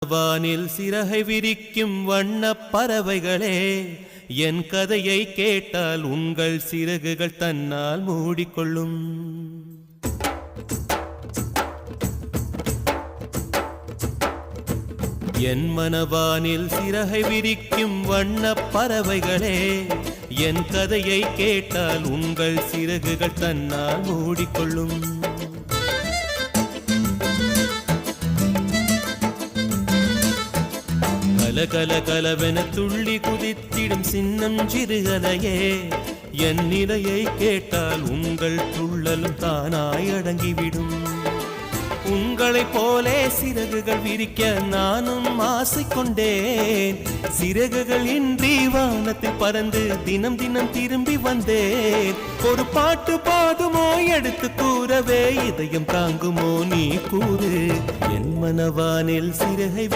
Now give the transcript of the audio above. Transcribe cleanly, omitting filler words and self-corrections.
வானில் சிறகை விரிக்கும் வண்ணப் பறவைகளே, என் கதையை கேட்டால் உங்கள் சிறகுகள் தன்னால் மூடிக்கொள்ளும். என் மனவானில் சிறகை விரிக்கும் வண்ணப் பறவைகளே, என் கதையை கேட்டால் உங்கள் சிறகுகள் தன்னால் மூடிக்கொள்ளும். கல கலவென துள்ளி குதித்திடும் சின்னம் சிறுகலையே, என் நிலையை கேட்டால் உங்கள் துள்ளலும் தானாய் அடங்கிவிடும். உங்களைப் போலே சிறகுகள் விரிக்க நானும் ஆசை கொண்டேன். சிறகுகள் இன்றி வானத்தில் பறந்து தினம் தினம் திரும்பி வந்தேன். ஒரு பாட்டு போதுமோ எடுத்து கூறவே, இதயம் தாங்குமோ நீ கூறு. என் மனவானில் சிறகை